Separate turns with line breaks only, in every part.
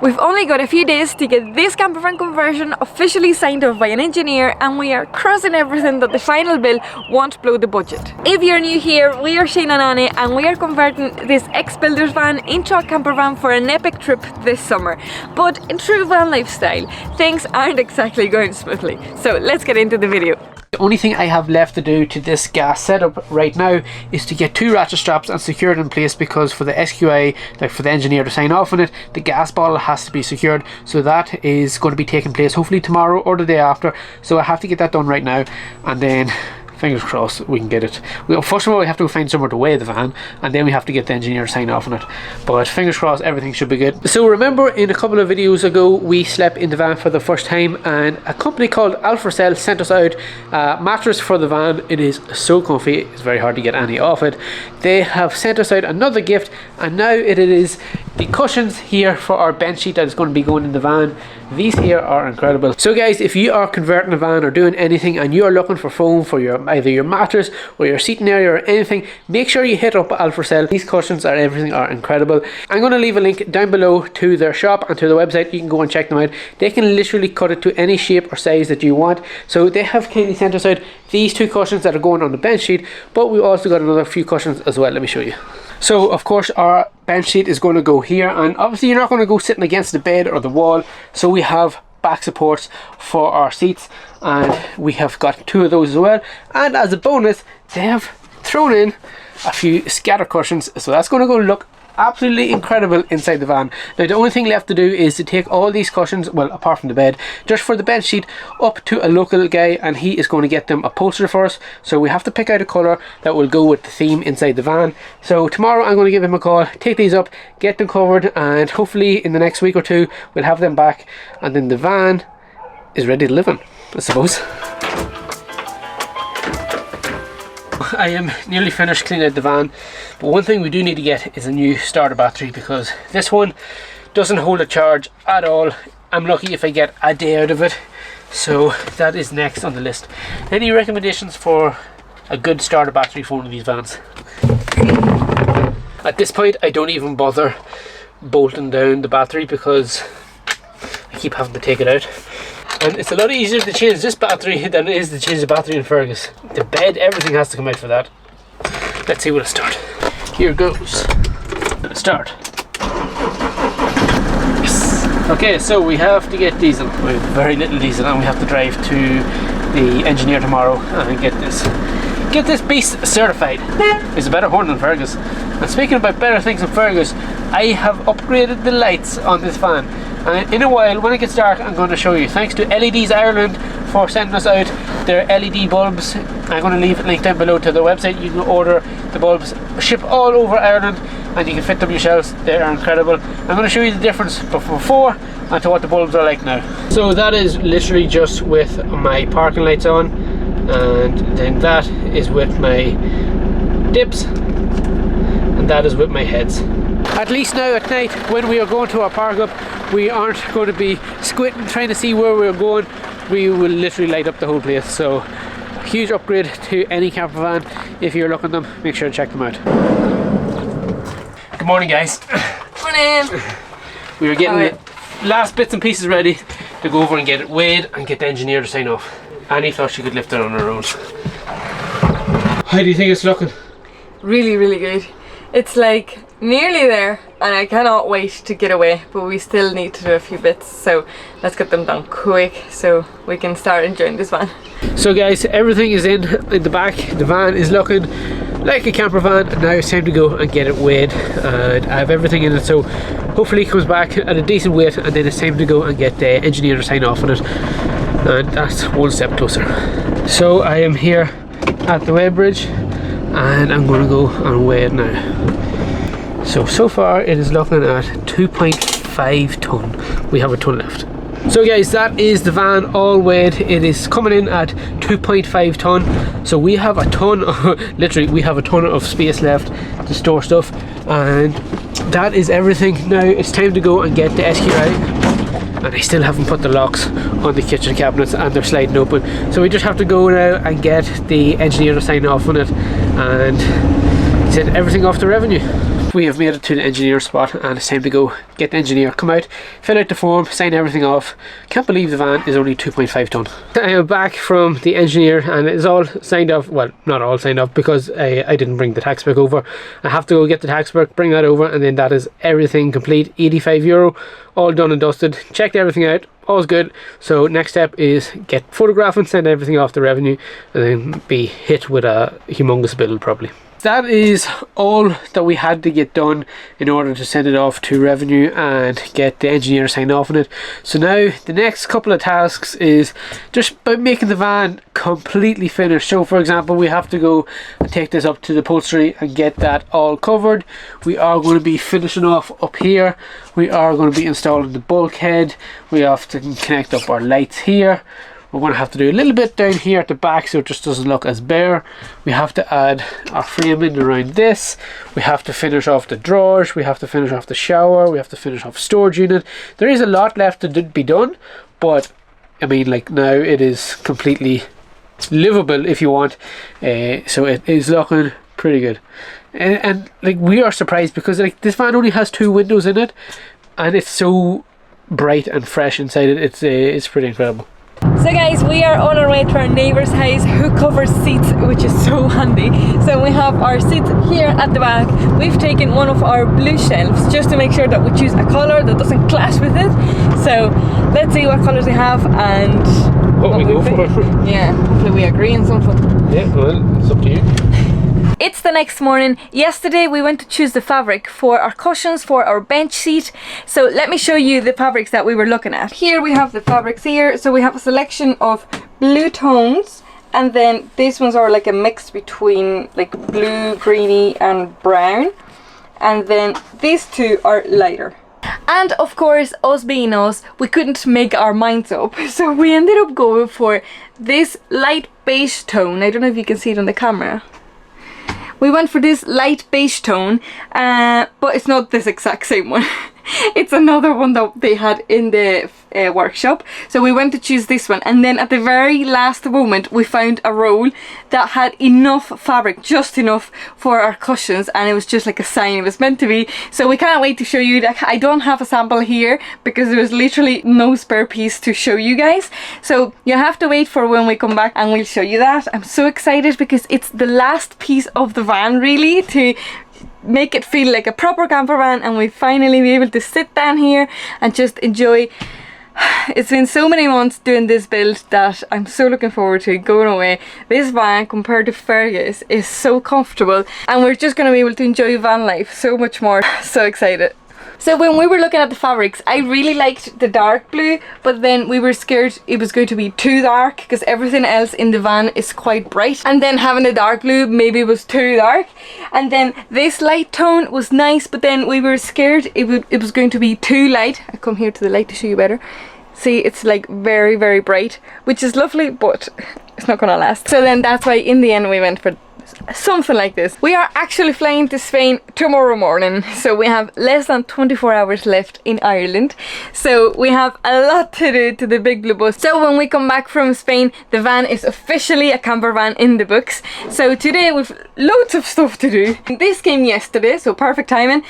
We've only got a few days to get this campervan conversion officially signed off by an engineer, and we are crossing everything that the final bill won't blow the budget. If you're new here, we are Shane and Annie, and we are converting this ex-builder's van into a campervan for an epic trip this summer. But in true van lifestyle, things aren't exactly going smoothly. So let's get into the video.
The only thing I have left to do to this gas setup right now is to get 2 ratchet straps and secure it in place, because for the SQA, like for the engineer to sign off on it, the gas bottle has to be secured. So that is going to be taking place hopefully tomorrow or the day after. So I have to get that done right now, and then fingers crossed we can get it. First of all, we have to find somewhere to weigh the van, and then we have to get the engineer to sign off on it. But fingers crossed, everything should be good. So remember, in a couple of videos ago, we slept in the van for the first time, and a company called 𝗦𝗨𝗣𝗣𝗢𝗥𝗧 sent us out a mattress for the van. It is so comfy, it's very hard to get any off it. They have sent us out another gift, and now it is the cushions here for our bench sheet that is going to be going in the van. These here are incredible. So guys, if you are converting a van or doing anything and you are looking for foam for either your mattress or your seating area or anything, make sure you hit up 𝗦𝗨𝗣𝗧𝗢𝗥𝗧. These cushions are everything, are incredible. I'm going to leave a link down below to their shop and to their website. You can go and check them out. They can literally cut it to any shape or size that you want. So they have kindly sent us out these 2 cushions that are going on the bench sheet, but we also got another few cushions as well. Let me show you. So of course our bench sheet is going to go here, and obviously you're not going to go sitting against the bed or the wall, so we have back supports for our seats, and we have got 2 of those as well. And as a bonus, they have thrown in a few scatter cushions, so that's going to go look absolutely incredible inside the van. Now the only thing left to do is to take all these cushions, well apart from the bed, just for the bed sheet, up to a local guy, and he is going to get them upholstered for us. So we have to pick out a colour that will go with the theme inside the van. So tomorrow I'm going to give him a call, take these up, get them covered, and hopefully in the next week or 2 we'll have them back, and then the van is ready to live in, I suppose. I am nearly finished cleaning out the van, but one thing we do need to get is a new starter battery, because this one doesn't hold a charge at all. I'm lucky if I get a day out of it, so that is next on the list. Any recommendations for a good starter battery for one of these vans? At this point I don't even bother bolting down the battery because I keep having to take it out. And it's a lot easier to change this battery than it is to change the battery in Fergus. The bed, everything has to come out for that. Let's see where to start. Here goes. Start. Yes. Okay, so we have to get diesel. We have very little diesel, and we have to drive to the engineer tomorrow and get this beast certified. It's a better horn than Fergus. And speaking about better things than Fergus, I have upgraded the lights on this van. And in a while, when it gets dark, I'm going to show you. Thanks to LEDs Ireland for sending us out their LED bulbs. I'm going to leave a link down below to their website. You can order the bulbs, ship all over Ireland, and you can fit them yourselves. They are incredible. I'm going to show you the difference before and to what the bulbs are like now. So that is literally just with my parking lights on, and then that is with my dips, and that is with my heads. At least now at night, when we are going to our park up, we aren't going to be squinting trying to see where we're going. We will literally light up the whole place. So a huge upgrade to any camper van. If you're looking at them, make sure to check them out. Good morning, guys.
Morning.
We are getting the last bits and pieces ready to go over and get it weighed and get the engineer to sign off. Annie thought she could lift it on her own. How do you think it's looking?
Really, really good. It's like nearly there, and I cannot wait to get away, but we still need to do a few bits, so let's get them done quick so we can start enjoying this van.
So guys, everything is in the back. The van is looking like a camper van, and now it's time to go and get it weighed, and I have everything in it, so hopefully it comes back at a decent weight, and then it's time to go and get the engineer to sign off on it, and that's one step closer. So I am here at the weigh bridge, and I'm going to go and weigh it now. So far it is looking at 2.5 ton. We have a ton left. So guys, that is the van all weighed. It is coming in at 2.5 ton. So we have a ton of, literally we have a ton of space left to store stuff, and that is everything. Now it's time to go and get the SQA, and I still haven't put the locks on the kitchen cabinets, and they're sliding open. So we just have to go now and get the engineer to sign off on it and send everything off to revenue. We have made it to the engineer spot and it's time to go get the engineer, come out, fill out the form, sign everything off. Can't believe the van is only 2.5 tonne. I am back from the engineer and it's all signed off. Well, not all signed off because I didn't bring the tax book over. I have to go get the tax book, bring that over, and then that is everything complete. €85, all done and dusted. Checked everything out, all's good. So next step is get photographing, send everything off to revenue, and then be hit with a humongous bill probably. That is all that we had to get done in order to send it off to revenue and get the engineer signed off on it. So now the next couple of tasks is just about making the van completely finished. So for example, we have to go and take this up to the upholstery and get that all covered. We are going to be finishing off up here. We are going to be installing the bulkhead. We have to connect up our lights here. We're going to have to do a little bit down here at the back so it just doesn't look as bare. We have to add our framing around this. We have to finish off the drawers. We have to finish off the shower. We have to finish off storage unit. There is a lot left to be done, but I mean, like, now it is completely livable if you want. So it is looking pretty good. And like, we are surprised because like this van only has 2 windows in it and it's so bright and fresh inside it. It's pretty incredible.
So guys, we are on our way to our neighbour's house who covers seats, which is so handy. So we have our seats here at the back. We've taken one of our blue shelves just to make sure that we choose a colour that doesn't clash with it. So let's see what colours we have and
what we go for.
Yeah, hopefully we agree on something.
Yeah, well, it's up to you.
It's the next morning. Yesterday we went to choose the fabric for our cushions for our bench seat. So let me show you the fabrics that we were looking at. Here we have the fabrics here. So we have a selection of blue tones, and then these ones are like a mix between like blue, greeny and brown. And then these two are lighter. And of course, us being us, we couldn't make our minds up. So we ended up going for this light beige tone. I don't know if you can see it on the camera. We went for this light beige tone, but it's not this exact same one. It's another one that they had in the workshop. So we went to choose this one, and then at the very last moment we found a roll that had enough fabric, just enough for our cushions, and it was just like a sign it was meant to be. So we can't wait to show you that. I don't have a sample here because there was literally no spare piece to show you guys, so you have to wait for when we come back and we'll show you that. I'm so excited because it's the last piece of the van really to make it feel like a proper camper van, and we finally be able to sit down here and just enjoy. It's been so many months doing this build that I'm so looking forward to going away. This van compared to Fergus is so comfortable, and we're just going to be able to enjoy van life so much more. So excited. So when we were looking at the fabrics, I really liked the dark blue, but then we were scared it was going to be too dark because everything else in the van is quite bright, and then having the dark blue maybe was too dark. And then this light tone was nice, but then we were scared it was going to be too light. I come here to the light to show you better. See, it's like very, very bright, which is lovely, but it's not gonna last. So then that's why in the end we went for something like this. We are actually flying to Spain tomorrow morning, so we have less than 24 hours left in Ireland. So we have a lot to do to the big blue bus. So when we come back from Spain, the van is officially a camper van in the books. So today we've loads of stuff to do. This came yesterday, so perfect timing.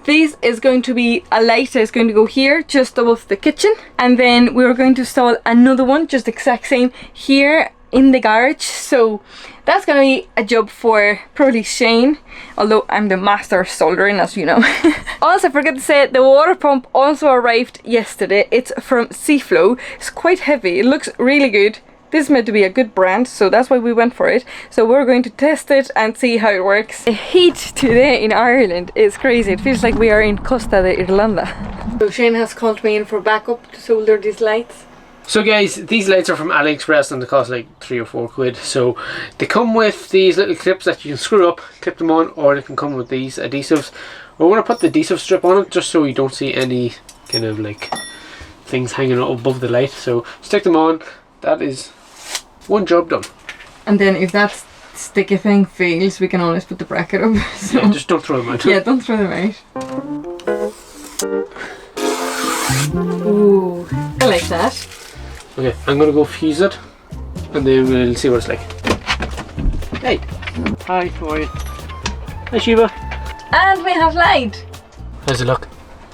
This is going to be a light that is going to go here just above the kitchen, and then we're going to install another one just exact same here in the garage. So that's gonna be a job for probably Shane, although I'm the master of soldering, as you know. Also, I forgot to say, the water pump also arrived yesterday. It's from Seaflow. It's quite heavy, it looks really good. This is meant to be a good brand, so that's why we went for it. So we're going to test it and see how it works. The heat today in Ireland is crazy. It feels like we are in Costa de Irlanda. So Shane has called me in for backup to solder these lights.
So guys, these lights are from AliExpress and they cost like 3 or 4 quid. So they come with these little clips that you can screw up, clip them on, or they can come with these adhesives. We're going to put the adhesive strip on it just so you don't see any kind of like things hanging above the light. So stick them on. That is one job done. And then if that sticky thing fails, we can always put the bracket up. So yeah, just don't throw them out. Yeah, don't throw them out. Ooh, I like that. Okay, I'm gonna go fuse it and then we'll see what it's like. Hey! Hi, how are you? Hi Shiva!
And we have light.
How's it look?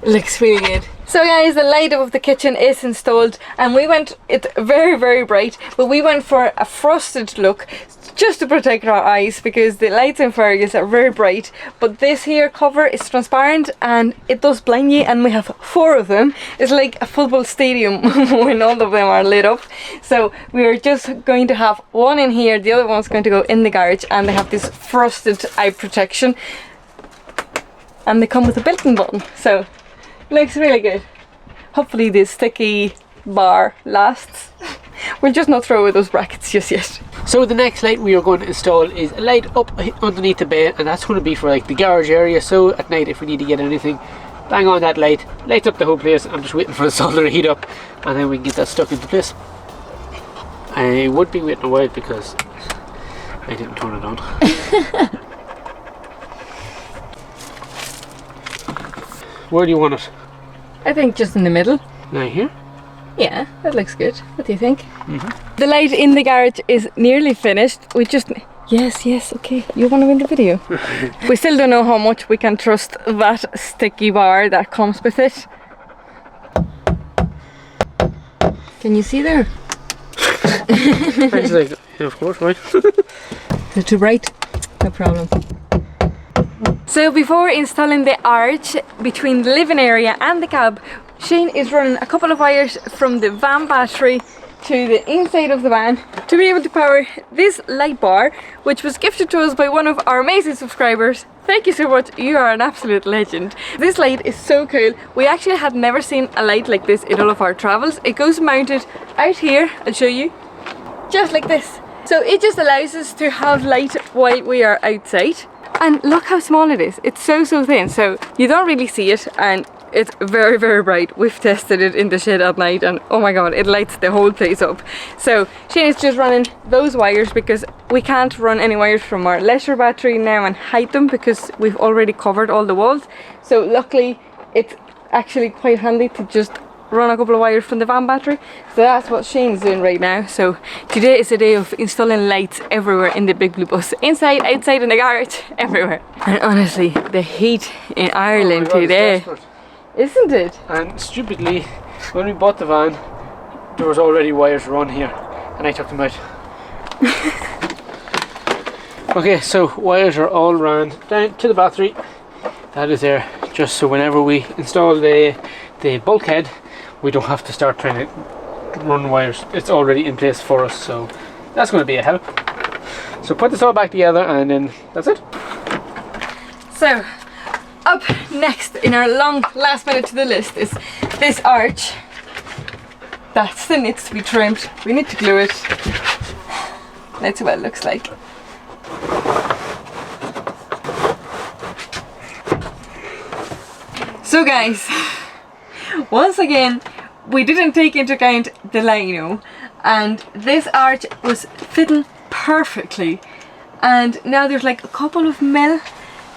It looks really good. So guys, the light of the kitchen is installed, and we went, it's very, very bright, but we went for a frosted look just to protect our eyes because the lights in Fergus are very bright, but this here cover is transparent and it does blind you, and we have 4 of them. It's like a football stadium when all of them are lit up. So we are just going to have one in here, the other one's going to go in the garage, and they have this frosted eye protection, and they come with a built-in button, so looks really good. Hopefully this sticky bar lasts. We'll just not throw away those brackets just yet.
So the next light we are going to install is a light up underneath the bed, and that's going to be for like the garage area, so at night if we need to get anything, bang on that light, lights up the whole place. I'm just waiting for the solder to heat up and then we can get that stuck into place. I would be waiting a while because I didn't turn it on. Where do you want it?
I think just in the middle.
Now here?
Yeah, that looks good. What do you think? The light in the garage is nearly finished. We just... Yes, okay. You want to win the video? We still don't know how much we can trust that sticky bar that comes with it. Can you see there?
It's like, yeah, of course, right?
Is it too bright? No problem. So before installing the arch between the living area and the cab, Shane is running a couple of wires from the van battery to the inside of the van to be able to power this light bar, which was gifted to us by one of our amazing subscribers. Thank you so much, you are an absolute legend. This light is so cool. We actually had never seen a light like this in all of our travels. It goes mounted out here, I'll show you, just like this. So it just allows us to have light while we are outside. And look how small it is. It's so thin, so you don't really see it, and it's very, very bright. We've tested it in the shed at night and oh my god, it lights the whole place up. So Shane is just running those wires because we can't run any wires from our leisure battery now and hide them because we've already covered all the walls. So luckily it's actually quite handy to just run a couple of wires from the van battery. So that's what Shane's doing right now. So today is a day of installing lights everywhere in the big blue bus. Inside, outside, in the garage, everywhere. And honestly, the heat in Ireland today, isn't it?
And stupidly, when we bought the van, there was already wires run here and I took them out. Okay, so wires are all ran down to the battery. That is there just so whenever we install the bulkhead, we don't have to start trying to run wires. It's already in place for us, so that's going to be a help. So put this all back together and then that's it.
So up next in our long last minute to the list is this arch. That still needs to be trimmed. We need to glue it. Let's see what it looks like. So guys, once again we didn't take into account the lino, and this arch was fitting perfectly, and now there's like a couple of mil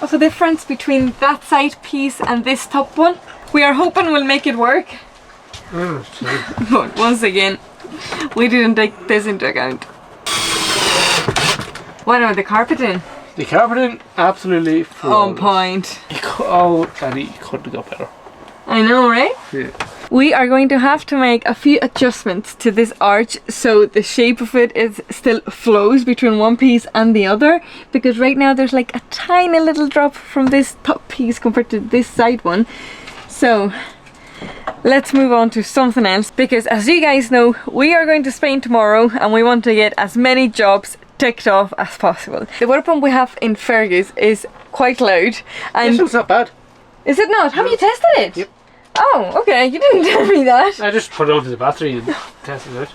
of a difference between that side piece and this top one. We are hoping we'll make it work. But once again we didn't take this into account. What about the carpeting?
The carpeting, absolutely
on point.
Oh, Danny, you couldn't have got better.
I know, right?
Yeah.
We are going to have to make a few adjustments to this arch so the shape of it is still flows between one piece and the other, because right now there's like a tiny little drop from this top piece compared to this side one. So let's move on to something else, because as you guys know, we are going to Spain tomorrow and we want to get as many jobs ticked off as possible. The water pump we have in Fergus is quite loud, and
It's not bad.
Is it not? Have you tested it?
Yep.
Oh, okay, you didn't tell me that.
I just put it onto the battery and tested it.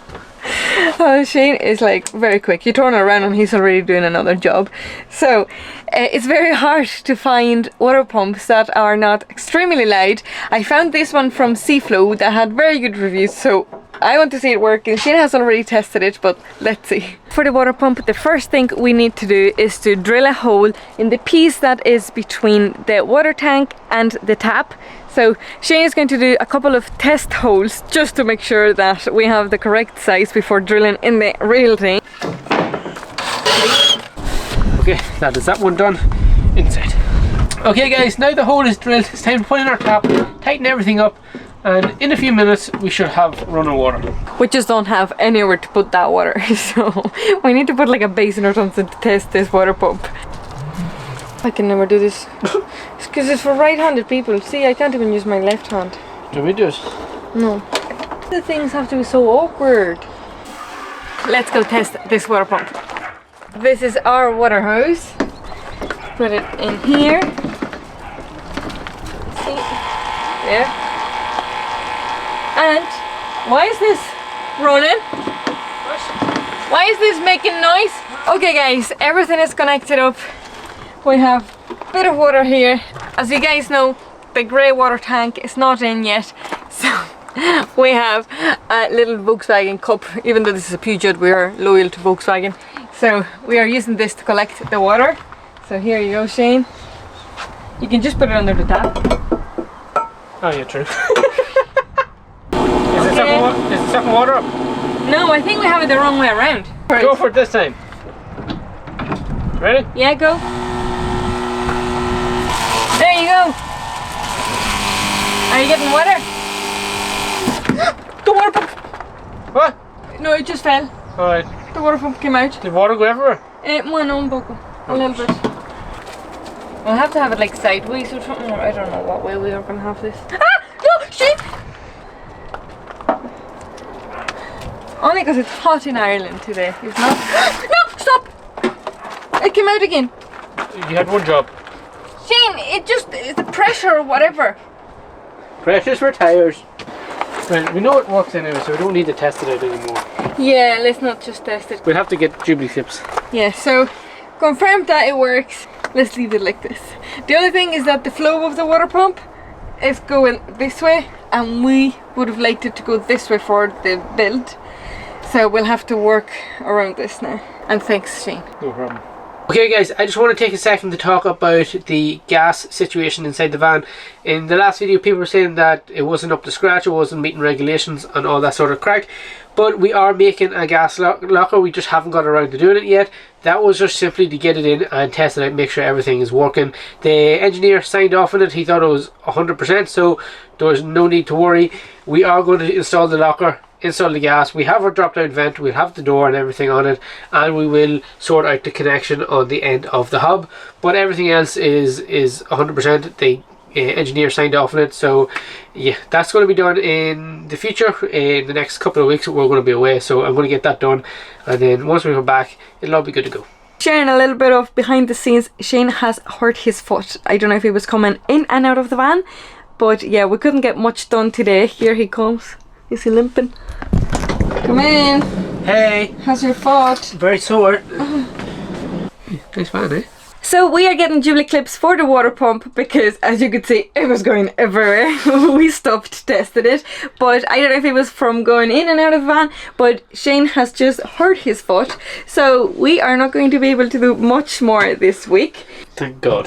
Oh, Shane is like very quick. You turn around and he's already doing another job. So it's very hard to find water pumps that are not extremely loud. I found this one from Seaflow that had very good reviews, so I want to see it working. Shane has already tested it, but let's see. For the water pump, the first thing we need to do is to drill a hole in the piece that is between the water tank and the tap. So Shane is going to do a couple of test holes just to make sure that we have the correct size before drilling in the real thing.
Okay, that is that one done inside. Okay guys, now the hole is drilled, it's time to put in our tap, tighten everything up, and in a few minutes we should have running water.
We just don't have anywhere to put that water, so we need to put like a basin or something to test this water pump. I can never do this. It's because it's for right-handed people. See, I can't even use my left hand.
Do we do it?
No. The things have to be so awkward. Let's go test this water pump. This is our water hose. Put it in here. See? There. And why is this running? Why is this making noise? Okay guys, everything is connected up. We have a bit of water here. As you guys know, the grey water tank is not in yet. So we have a little Volkswagen cup. Even though this is a Peugeot, we are loyal to Volkswagen. So we are using this to collect the water. So here you go, Shane. You can just put it under the tap.
Oh yeah, true. Is the sucking water up?
No, I think we have it the wrong way around.
Go for it this time. Ready?
Yeah, go. There you go. Are you getting water? The water pump.
What?
No, it just fell.
Alright.
The water pump came out.
Did water go everywhere?
One on buckle. A little bit. We'll have to have it like sideways or something, or I don't know what way we are gonna have this. Ah! No! Shit! Only because it's hot in Ireland today, it's not. No! Stop! It came out again.
You had one job.
Shane, it's the pressure or whatever.
Pressures for tires. Right, we know it works anyway, so we don't need to test it out anymore.
Yeah, let's not just test it.
We'll have to get Jubilee clips.
Yeah, so confirmed that it works. Let's leave it like this. The only thing is that the flow of the water pump is going this way, and we would have liked it to go this way for the build. So we'll have to work around this now. And thanks, Shane.
No problem. Okay guys, I just want to take a second to talk about the gas situation inside the van. In the last video people were saying that it wasn't up to scratch, it wasn't meeting regulations and all that sort of crack. But we are making a gas locker, we just haven't got around to doing it yet. That was just simply to get it in and test it out, make sure everything is working. The engineer signed off on it, he thought it was 100%, so there was no need to worry. We are going to install the locker, install the gas. We have our drop down vent, we'll have the door and everything on it, and we will sort out the connection on the end of the hub, but everything else is 100%. The engineer signed off on it, so yeah, that's going to be done in the future. In the next couple of weeks we're going to be away, so I'm going to get that done, and then once we come back it'll all be good to go.
Sharing a little bit of behind the scenes, Shane has hurt his foot. I don't know if he was coming in and out of the van, but yeah, we couldn't get much done today. Here he comes. Is he limping? Come in.
Hey.
How's your foot?
Very sore. Nice van, eh?
So we are getting Jubilee clips for the water pump because, as you could see, it was going everywhere. We stopped testing it, but I don't know if it was from going in and out of the van, but Shane has just hurt his foot, so we are not going to be able to do much more this week.
Thank God.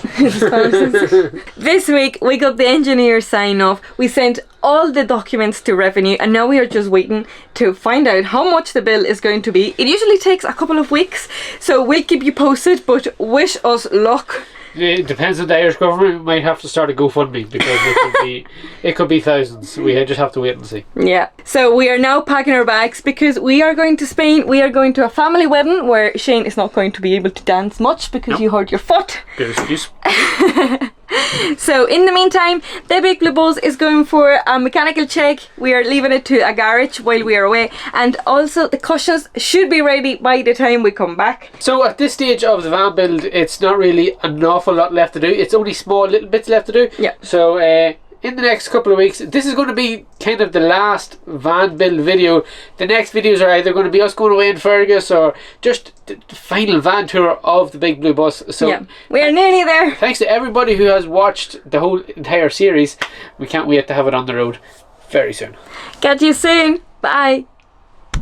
This week we got the engineer sign off. We sent all the documents to revenue, and now we are just waiting to find out how much the bill is going to be. It usually takes a couple of weeks, so we'll keep you posted, but wish us luck.
It depends on the Irish government. We might have to start a GoFundMe because it could be thousands. We just have to wait and see.
Yeah. So we are now packing our bags because we are going to Spain. We are going to a family wedding where Shane is not going to be able to dance much because you hurt your foot.
Good excuse.
So in the meantime, the Big Blue Buzz is going for a mechanical check. We are leaving it to a garage while we are away, and also the cushions should be ready by the time we come back.
So at this stage of the van build, it's not really an awful lot left to do. It's only small little bits left to do.
Yeah.
So in the next couple of weeks, this is going to be kind of the last van build video. The next videos are either going to be us going away in Fergus or just the final van tour of the Big Blue Bus. So
yeah, we are nearly there.
Thanks to everybody who has watched the whole entire series. We can't wait to have it on the road very soon.
Catch you soon. Bye.